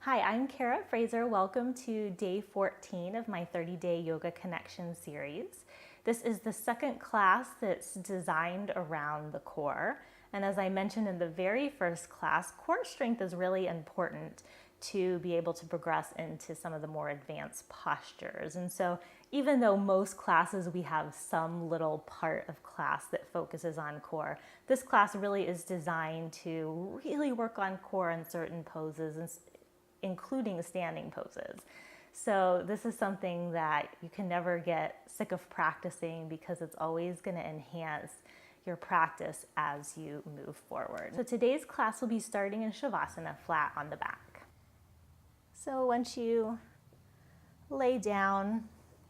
Hi, I'm Cara Fraser. Welcome to day 14 of my 30-day Yoga Connection series. This is the second class that's designed around the core. And as I mentioned in the very first class, core strength is really important to be able to progress into some of the more advanced postures. And so even though most classes we have some little part of class that focuses on core, this class really is designed to really work on core in certain poses, and including standing poses. So this is something that you can never get sick of practicing because it's always going to enhance your practice as you move forward. So today's class will be starting in Shavasana, flat on the back. So once you lay down,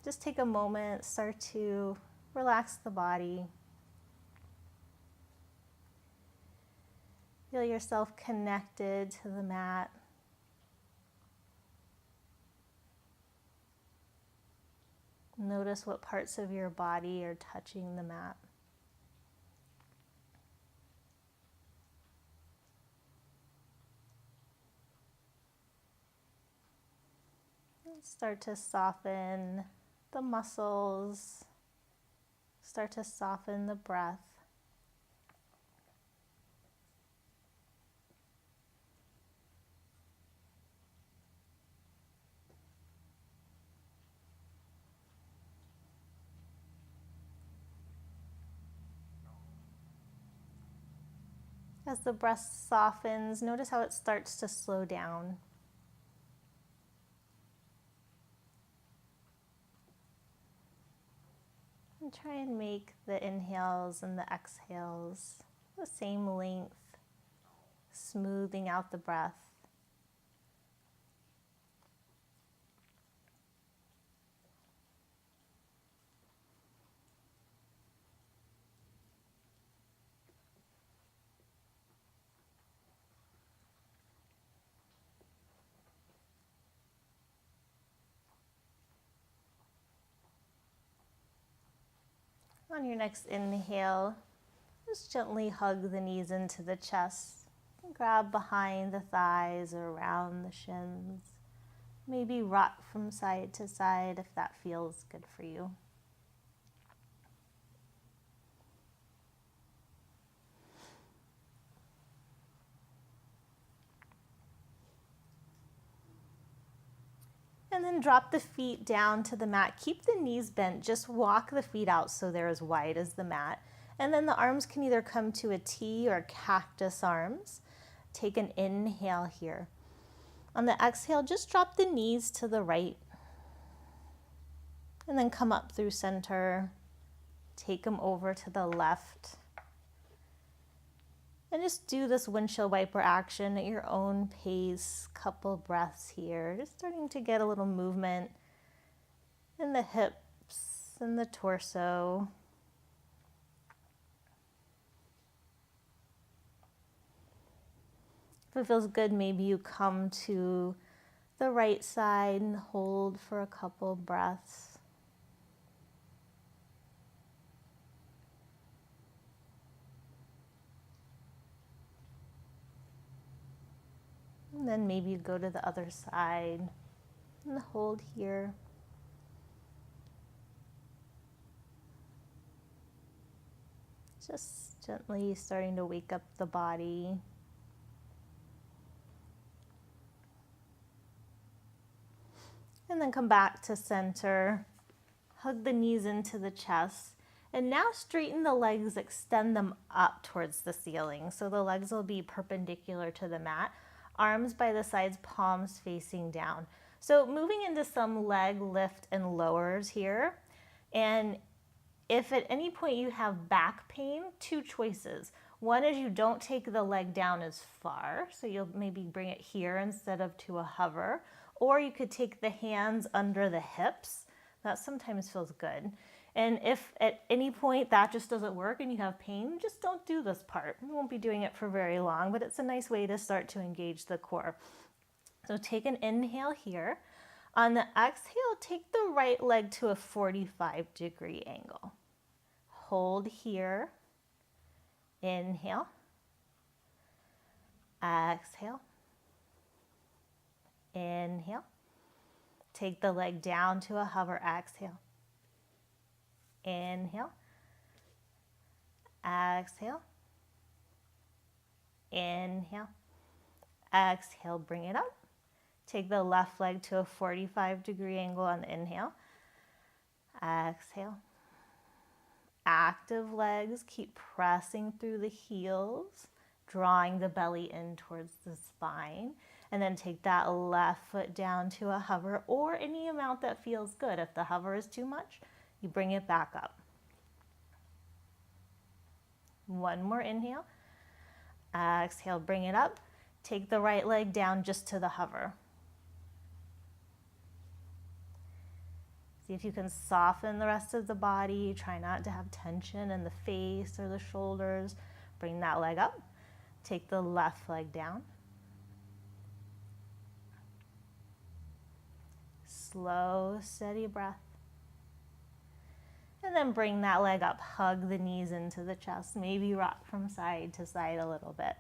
just take a moment, start to relax the body. Feel yourself connected to the mat. Notice what parts of your body are touching the mat. And start to soften the muscles. Start to soften the breath. As the breath softens, notice how it starts to slow down. And try and make the inhales and the exhales the same length, smoothing out the breath. On your next inhale, just gently hug the knees into the chest. Grab behind the thighs or around the shins. Maybe rock from side to side if that feels good for you. And then drop the feet down to the mat. Keep the knees bent. Just walk the feet out so they're as wide as the mat. And then the arms can either come to a T or cactus arms. Take an inhale here. On the exhale, just drop the knees to the right. And then come up through center. Take them over to the left. And just do this windshield wiper action at your own pace. Couple breaths here. Just starting to get a little movement in the hips and the torso. If it feels good, maybe you come to the right side and hold for a couple breaths. And then maybe you go to the other side and hold here. Just gently starting to wake up the body. And then come back to center. Hug the knees into the chest. And now straighten the legs, extend them up towards the ceiling. So the legs will be perpendicular to the mat. Arms by the sides, palms facing down. So moving into some leg lift and lowers here. And if at any point you have back pain, two choices. One is you don't take the leg down as far, so you'll maybe bring it here instead of to a hover. Or you could take the hands under the hips. That sometimes feels good. And if at any point that just doesn't work and you have pain, just don't do this part. You won't be doing it for very long, but it's a nice way to start to engage the core. So take an inhale here. On the exhale, take the right leg to a 45-degree angle. Hold here. Inhale. Exhale. Inhale. Take the leg down to a hover. Exhale. Inhale. Exhale. Inhale. Exhale, bring it up. Take the left leg to a 45-degree angle on the inhale. Exhale. Active legs, keep pressing through the heels, drawing the belly in towards the spine. And then take that left foot down to a hover, or any amount that feels good. If the hover is too much, you bring it back up. One more inhale. Exhale, bring it up. Take the right leg down just to the hover. See if you can soften the rest of the body. Try not to have tension in the face or the shoulders. Bring that leg up. Take the left leg down. Slow, steady breath. And then bring that leg up. Hug the knees into the chest. Maybe rock from side to side a little bit.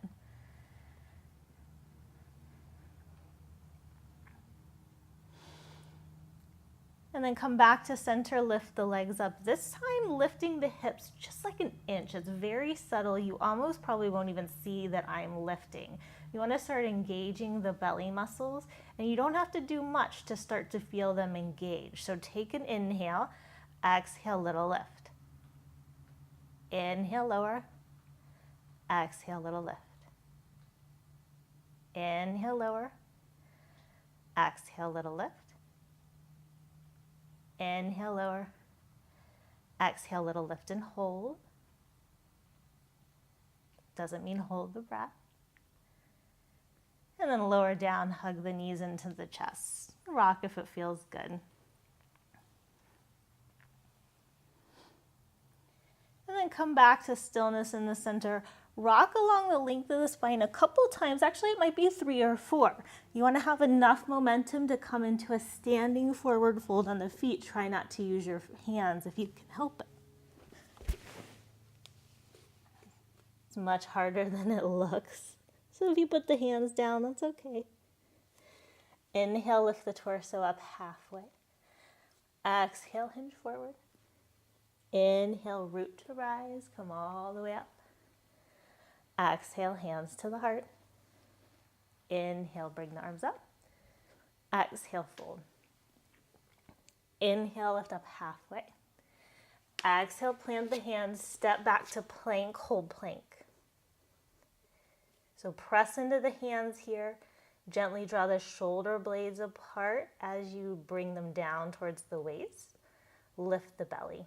And then come back to center, lift the legs up. This time lifting the hips just like an inch. It's very subtle. You almost probably won't even see that I'm lifting. You want to start engaging the belly muscles, and you don't have to do much to start to feel them engage. So take an inhale, exhale, little lift. Inhale, lower. Exhale, little lift. Inhale, lower. Exhale, little lift. Inhale, lower. Exhale, little lift and hold. Doesn't mean hold the breath. And then lower down, hug the knees into the chest. Rock if it feels good. And then come back to stillness in the center. Rock along the length of the spine a couple times. Actually, it might be 3 or 4. You want to have enough momentum to come into a standing forward fold on the feet. Try not to use your hands if you can help it. It's much harder than it looks. So if you put the hands down, that's okay. Inhale, lift the torso up halfway. Exhale, hinge forward. Inhale, root to rise. Come all the way up. Exhale, hands to the heart. Inhale, bring the arms up. Exhale, fold. Inhale, lift up halfway. Exhale, plant the hands, step back to plank, hold plank. So press into the hands here. Gently draw the shoulder blades apart as you bring them down towards the waist. Lift the belly.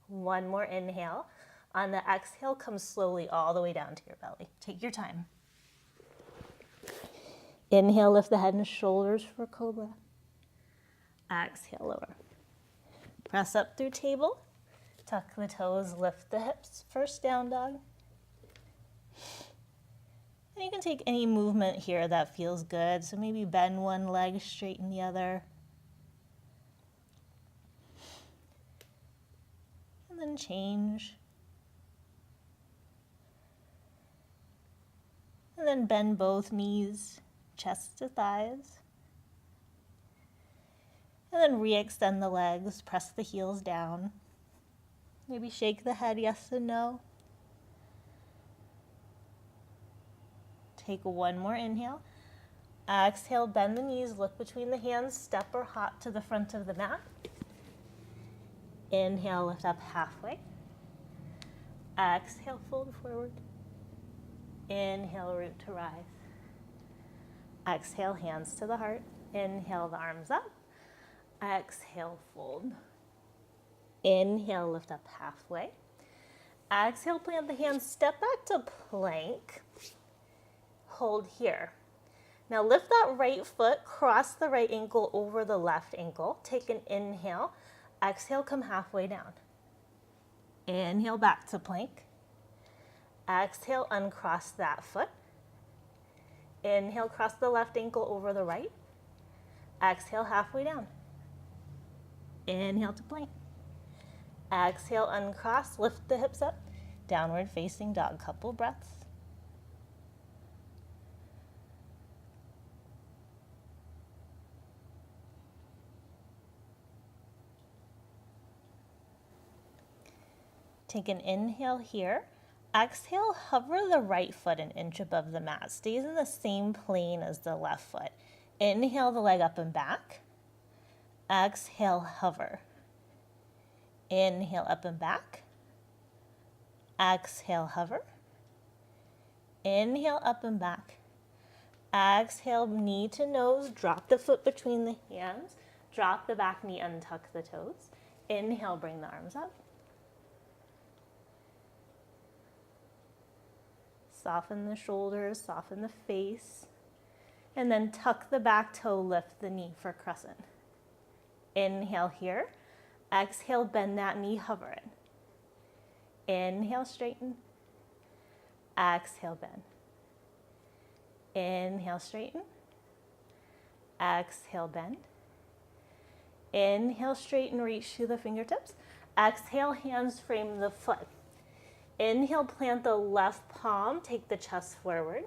One more inhale. On the exhale, come slowly all the way down to your belly. Take your time. Inhale, lift the head and shoulders for cobra. Exhale, lower. Press up through table. Tuck the toes, lift the hips. First down dog. And you can take any movement here that feels good. So maybe bend one leg, straighten the other. And then change. And then bend both knees, chest to thighs. And then re-extend the legs, press the heels down. Maybe shake the head yes and no. Take one more inhale. Exhale, bend the knees, look between the hands, step or hop to the front of the mat. Inhale, lift up halfway. Exhale, fold forward. Inhale, root to rise. Exhale, hands to the heart. Inhale, the arms up. Exhale, fold. Inhale, lift up halfway. Exhale, plant the hands, step back to plank. Hold here. Now lift that right foot, cross the right ankle over the left ankle. Take an inhale. Exhale, come halfway down. Inhale, back to plank. Exhale, uncross that foot. Inhale, cross the left ankle over the right. Exhale, halfway down. Inhale to plank. Exhale, uncross, lift the hips up. Downward facing dog, couple breaths. Take an inhale here. Exhale, hover the right foot an inch above the mat. Stays in the same plane as the left foot. Inhale the leg up and back. Exhale, hover. Inhale up and back. Exhale, hover. Inhale up and back. Exhale, knee to nose. Drop the foot between the hands. Drop the back knee, untuck the toes. Inhale, bring the arms up. Soften the shoulders, soften the face. And then tuck the back toe, lift the knee for crescent. Inhale here. Exhale, bend that knee, hover it. Inhale, straighten. Exhale, bend. Inhale, straighten. Exhale, bend. Inhale, straighten, reach to the fingertips. Exhale, hands frame the foot. Inhale, plant the left palm, take the chest forward.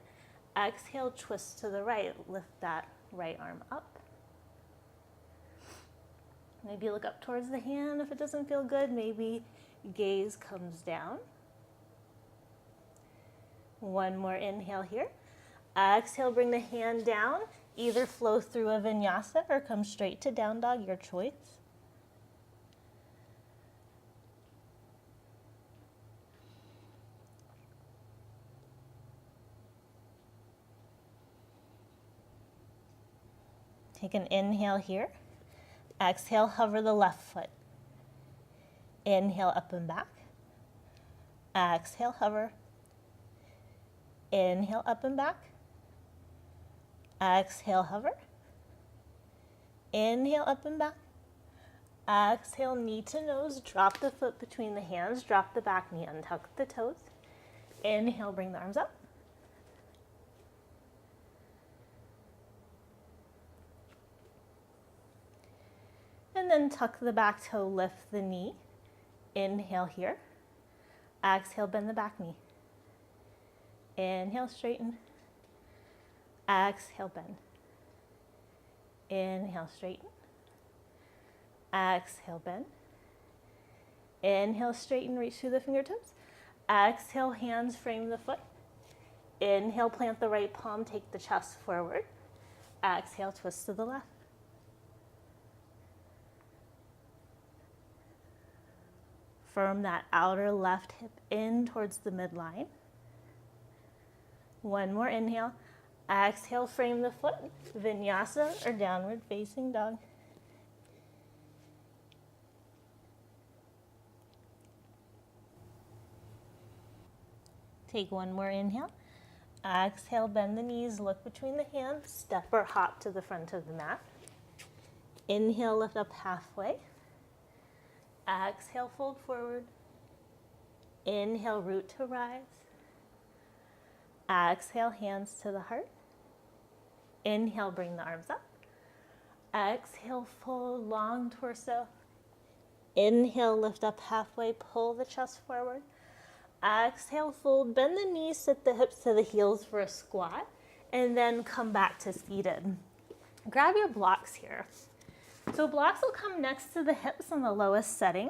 Exhale, twist to the right, lift that right arm up. Maybe look up towards the hand if it doesn't feel good. Maybe gaze comes down. One more inhale here. Exhale, bring the hand down. Either flow through a vinyasa or come straight to down dog, your choice. Take an inhale here. Exhale, hover the left foot. Inhale, up and back. Exhale, hover. Inhale, up and back. Exhale, hover. Inhale, up and back. Exhale, knee to nose. Drop the foot between the hands. Drop the back knee, untuck the toes. Inhale, bring the arms up. And then tuck the back toe, lift the knee. Inhale here. Exhale, bend the back knee. Inhale, straighten. Exhale, bend. Inhale, straighten. Exhale, bend. Inhale, straighten, reach through the fingertips. Exhale, hands frame the foot. Inhale, plant the right palm, take the chest forward. Exhale, twist to the left. Firm that outer left hip in towards the midline. One more inhale. Exhale, frame the foot. Vinyasa or downward facing dog. Take one more inhale. Exhale, bend the knees, look between the hands, step or hop to the front of the mat. Inhale, lift up halfway. Exhale, fold forward. Inhale, root to rise. Exhale, hands to the heart. Inhale, bring the arms up. Exhale, fold, long torso. Inhale, lift up halfway, pull the chest forward. Exhale, fold, bend the knees, sit the hips to the heels for a squat, and then come back to seated. Grab your blocks here. So blocks will come next to the hips in the lowest setting.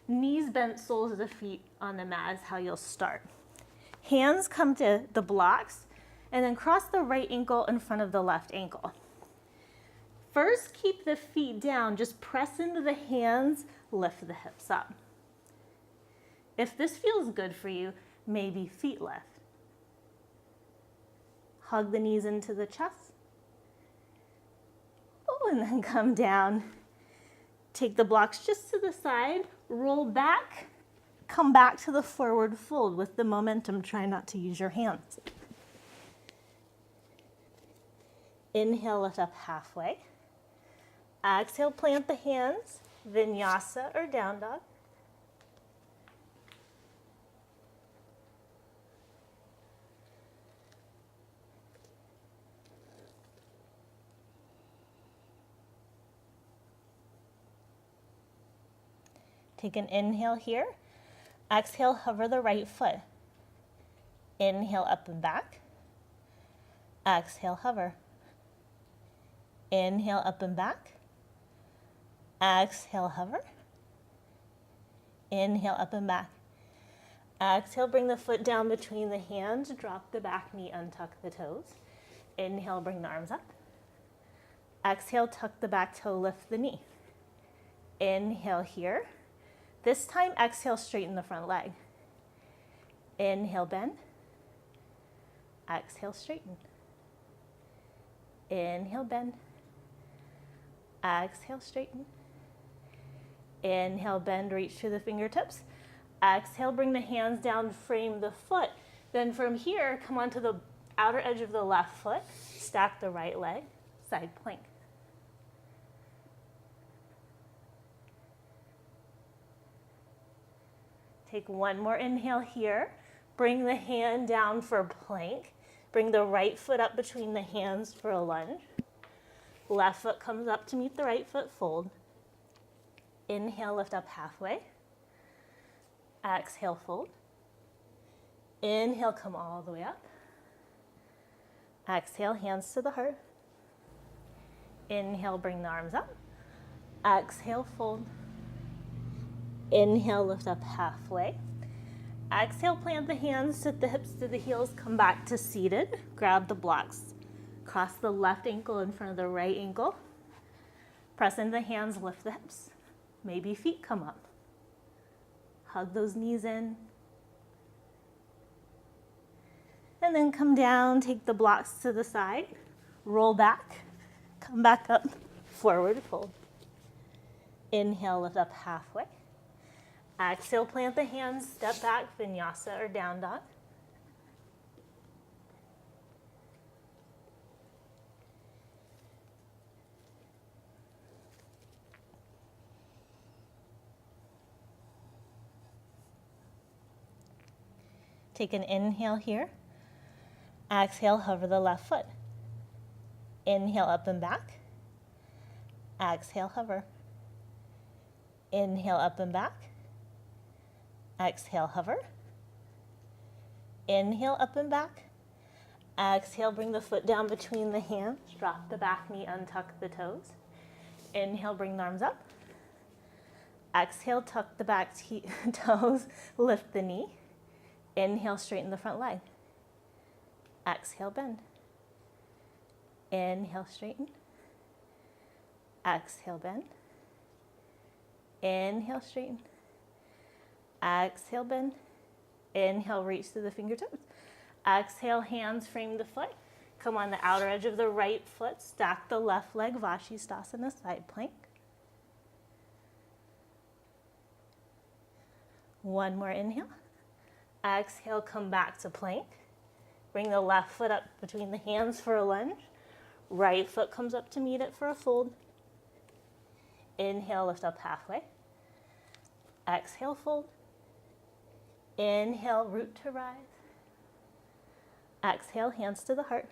Knees bent, soles of the feet on the mat is how you'll start. Hands come to the blocks, and then cross the right ankle in front of the left ankle. First, keep the feet down. Just press into the hands, lift the hips up. If this feels good for you, maybe feet lift. Hug the knees into the chest. Oh, and then come down. Take the blocks just to the side, roll back, come back to the forward fold with the momentum. Try not to use your hands. Inhale, lift up halfway. Exhale, plant the hands, vinyasa or down dog. Take an inhale here. Exhale, hover the right foot. Inhale, up and back. Exhale, hover. Inhale, up and back. Exhale, hover. Inhale, up and back. Exhale, bring the foot down between the hands, drop the back knee, untuck the toes. Inhale, bring the arms up. Exhale, tuck the back toe, lift the knee. Inhale here. This time, exhale, straighten the front leg. Inhale, bend. Exhale, straighten. Inhale, bend. Exhale, straighten. Inhale, bend, reach through the fingertips. Exhale, bring the hands down, frame the foot. Then from here, come onto the outer edge of the left foot, stack the right leg, side plank. Take one more inhale here. Bring the hand down for plank. Bring the right foot up between the hands for a lunge. Left foot comes up to meet the right foot, fold. Inhale, lift up halfway. Exhale, fold. Inhale, come all the way up. Exhale, hands to the heart. Inhale, bring the arms up. Exhale, fold. Inhale, lift up halfway. Exhale, plant the hands, sit the hips to the heels, come back to seated. Grab the blocks. Cross the left ankle in front of the right ankle. Press into the hands, lift the hips. Maybe feet come up. Hug those knees in. And then come down, take the blocks to the side, roll back, come back up, forward fold. Inhale, lift up halfway. Exhale, plant the hands, step back, vinyasa or down dog. Take an inhale here. Exhale, hover the left foot. Inhale, up and back. Exhale, hover. Inhale, up and back. Exhale, hover. Inhale, up and back. Exhale, bring the foot down between the hands. Drop the back knee, untuck the toes. Inhale, bring the arms up. Exhale, tuck the back toes, lift the knee. Inhale, straighten the front leg. Exhale, bend. Inhale, straighten. Exhale, bend. Inhale, straighten. Exhale, bend. Inhale, reach through the fingertips. Exhale, hands frame the foot. Come on the outer edge of the right foot. Stack the left leg, Vashisthasana, side plank. One more inhale. Exhale, come back to plank. Bring the left foot up between the hands for a lunge. Right foot comes up to meet it for a fold. Inhale, lift up halfway. Exhale, fold. Inhale, root to rise. Exhale, hands to the heart.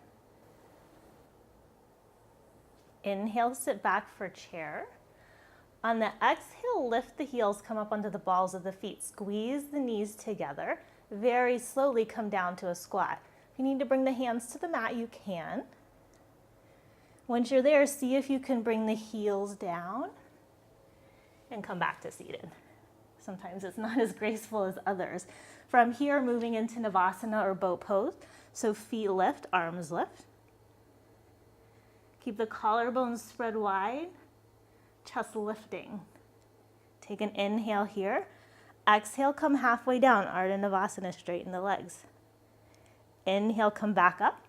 Inhale, sit back for chair. On the exhale, lift the heels, come up onto the balls of the feet. Squeeze the knees together. Very slowly come down to a squat. If you need to bring the hands to the mat, you can. Once you're there, see if you can bring the heels down and come back to seated. Sometimes it's not as graceful as others. From here, moving into Navasana or boat pose. So feet lift, arms lift. Keep the collarbones spread wide, chest lifting. Take an inhale here. Exhale, come halfway down, Ardha Navasana, straighten the legs. Inhale, come back up.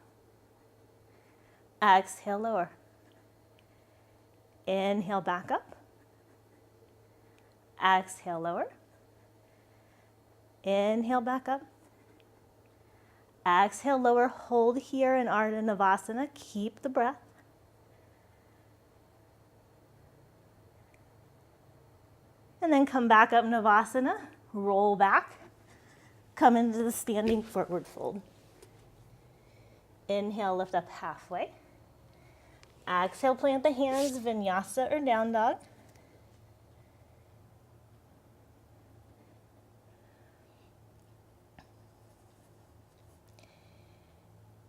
Exhale, lower. Inhale, back up. Exhale, lower. Inhale, back up. Exhale, lower. Hold here in Ardha Navasana. Keep the breath. And then come back up, Navasana. Roll back. Come into the standing forward fold. Inhale, lift up halfway. Exhale, plant the hands, vinyasa or down dog.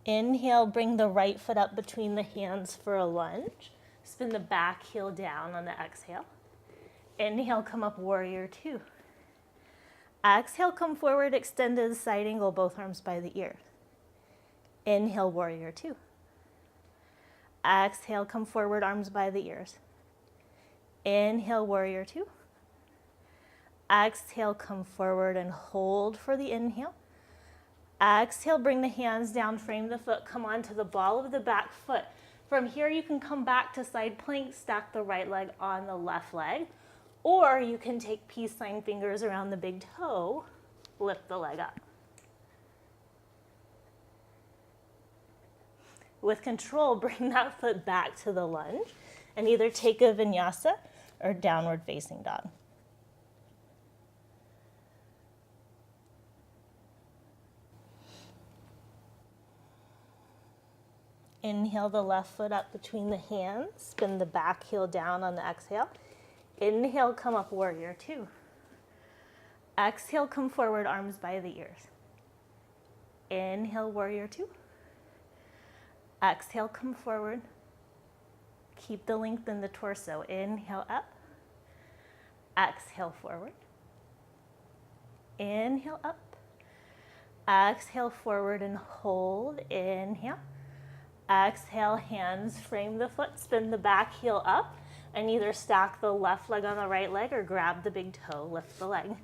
Inhale, bring the right foot up between the hands for a lunge. Spin the back heel down on the exhale. Inhale, come up, warrior two. Exhale, come forward, extend to the side angle, both arms by the ear. Inhale, warrior two. Exhale, come forward, arms by the ears. Inhale, warrior two. Exhale, come forward and hold for the inhale. Exhale, bring the hands down, frame the foot, come onto the ball of the back foot. From here, you can come back to side plank, stack the right leg on the left leg, or you can take peace sign fingers around the big toe, lift the leg up. With control, bring that foot back to the lunge and either take a vinyasa or downward facing dog. Inhale the left foot up between the hands, spin the back heel down on the exhale. Inhale, come up, warrior two. Exhale, come forward, arms by the ears. Inhale, warrior two. Exhale, come forward. Keep the length in the torso. Inhale up. Exhale, forward. Inhale up. Exhale, forward and hold. Inhale. Exhale, hands frame the foot, spin the back heel up, and either stack the left leg on the right leg or grab the big toe, lift the leg.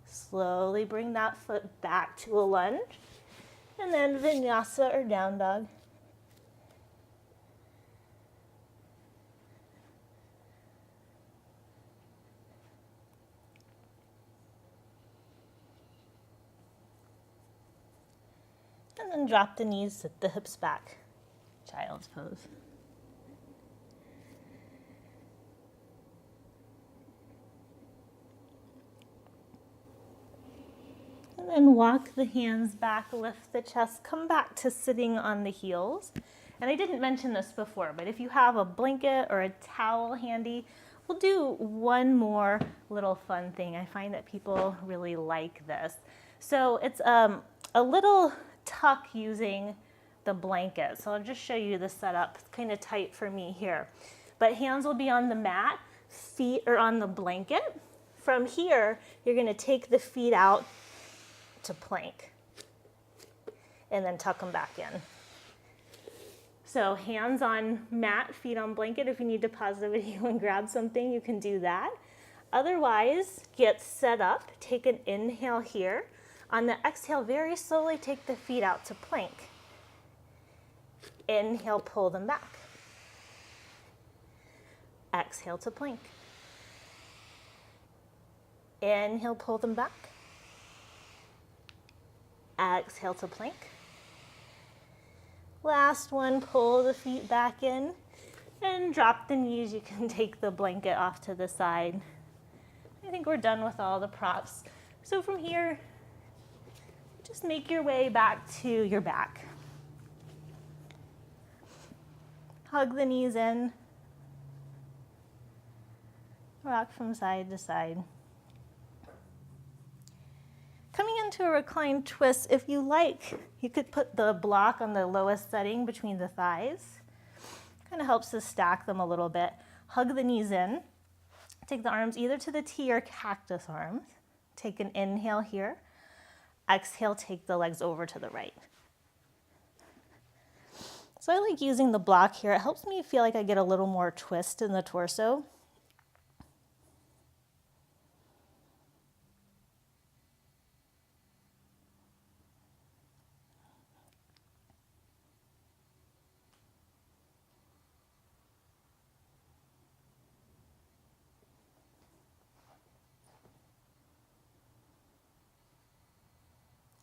Slowly bring that foot back to a lunge, and then vinyasa or down dog. And then drop the knees, sit the hips back. Child's pose. And then walk the hands back, lift the chest, come back to sitting on the heels. And I didn't mention this before, but if you have a blanket or a towel handy, we'll do one more little fun thing. I find that people really like this. So it's a little tuck using the blanket. So I'll just show you the setup. It's kind of tight for me here. But hands will be on the mat, feet are on the blanket. From here, you're going to take the feet out to plank and then tuck them back in. So hands on mat, feet on blanket. If you need to pause the video and grab something, you can do that. Otherwise, get set up, take an inhale here. On the exhale, very slowly take the feet out to plank. Inhale, pull them back. Exhale to plank. Inhale, pull them back. Exhale to plank. Last one, pull the feet back in and drop the knees. You can take the blanket off to the side. I think we're done with all the props. So from here, just make your way back to your back. Hug the knees in. Rock from side to side. Coming into a reclined twist, if you like, you could put the block on the lowest setting between the thighs. Kind of helps to stack them a little bit. Hug the knees in. Take the arms either to the T or cactus arms. Take an inhale here. Exhale, take the legs over to the right. So I like using the block here. It helps me feel like I get a little more twist in the torso.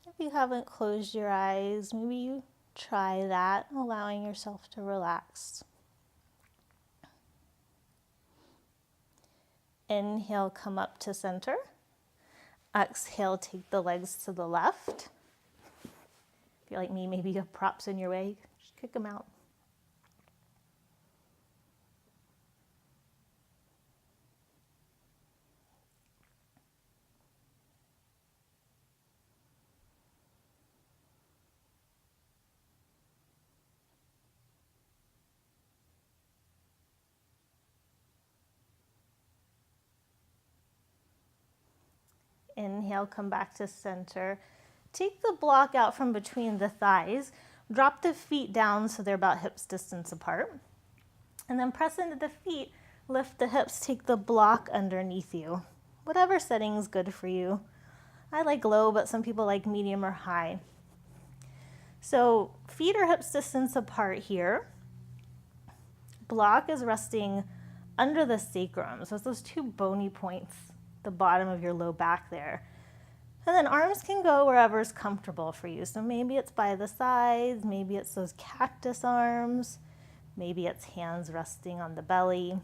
If you haven't closed your eyes, maybe you try that, allowing yourself to relax. Inhale, come up to center. Exhale, take the legs to the left. If you're like me, maybe you have props in your way, just kick them out. Inhale, come back to center. Take the block out from between the thighs. Drop the feet down so they're about hips distance apart. And then press into the feet, lift the hips, take the block underneath you. Whatever setting is good for you. I like low, but some people like medium or high. So feet are hips distance apart here. Block is resting under the sacrum. So it's those two bony points, the bottom of your low back there. And then arms can go wherever's comfortable for you. So maybe it's by the sides, maybe it's those cactus arms, maybe it's hands resting on the belly.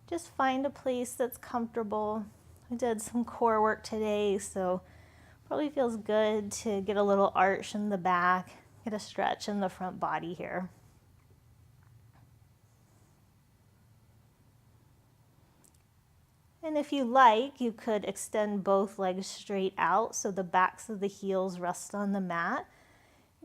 Just find a place that's comfortable. I did some core work today, so probably feels good to get a little arch in the back, get a stretch in the front body here. And if you like, you could extend both legs straight out so the backs of the heels rest on the mat.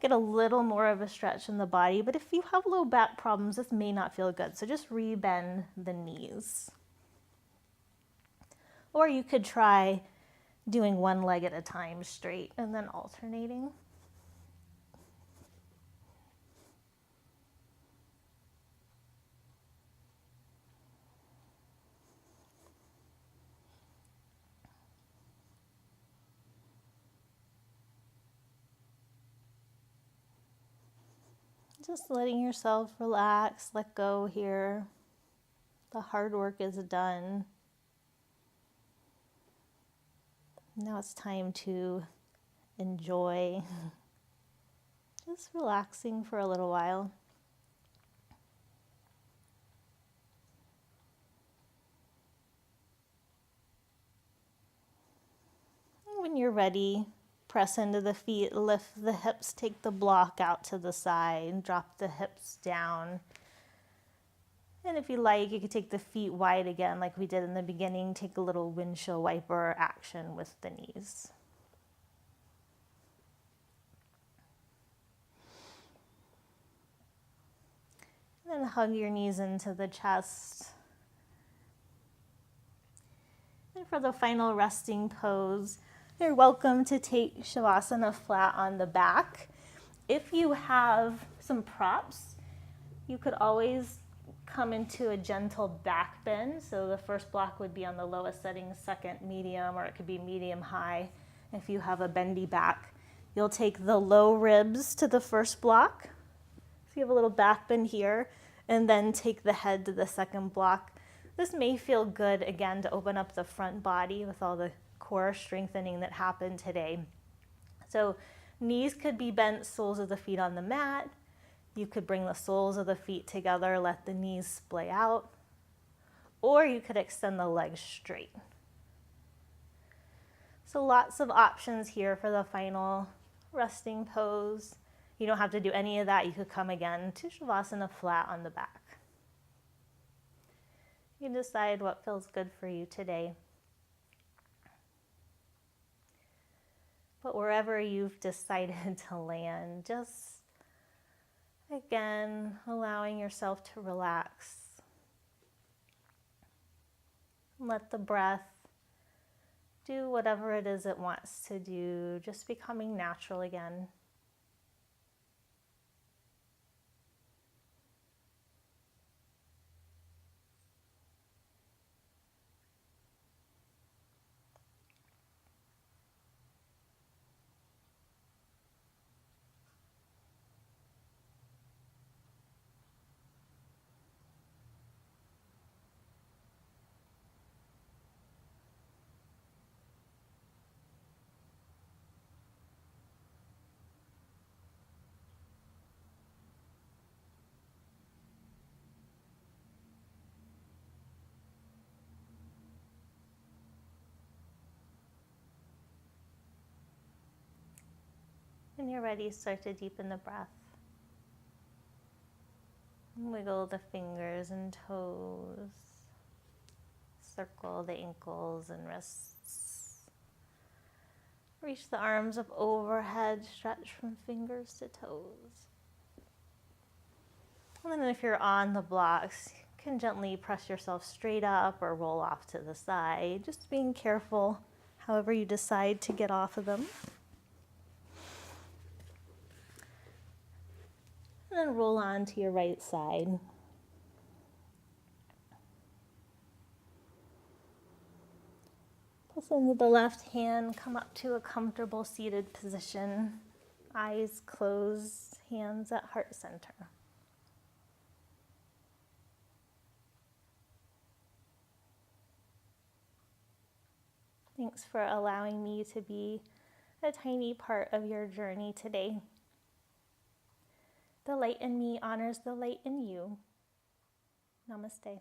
Get a little more of a stretch in the body, but if you have low back problems, this may not feel good. So just rebend the knees. Or you could try doing one leg at a time straight and then alternating. Just letting yourself relax, let go here. The hard work is done. Now it's time to enjoy just relaxing for a little while. And when you're ready, press into the feet, lift the hips, take the block out to the side, drop the hips down. And if you like, you could take the feet wide again like we did in the beginning. Take a little windshield wiper action with the knees. And then hug your knees into the chest. And for the final resting pose, you're welcome to take Shavasana flat on the back. If you have some props, you could always come into a gentle back bend. So the first block would be on the lowest setting, second medium, or it could be medium high. If you have a bendy back, you'll take the low ribs to the first block. So you have a little back bend here, and then take the head to the second block. This may feel good, again, to open up the front body with all the core strengthening that happened today. So knees could be bent, soles of the feet on the mat. You could bring the soles of the feet together, let the knees splay out. Or you could extend the legs straight. So lots of options here for the final resting pose. You don't have to do any of that. You could come again to Shavasana flat on the back. You can decide what feels good for you today. But wherever you've decided to land, just again, allowing yourself to relax. Let the breath do whatever it is it wants to do, just becoming natural again. When you're ready, start to deepen the breath. Wiggle the fingers and toes. Circle the ankles and wrists. Reach the arms up overhead, stretch from fingers to toes. And then if you're on the blocks, you can gently press yourself straight up or roll off to the side, just being careful however you decide to get off of them. And then roll on to your right side. Plus into the left hand, come up to a comfortable seated position. Eyes closed, hands at heart center. Thanks for allowing me to be a tiny part of your journey today. The light in me honors the light in you. Namaste.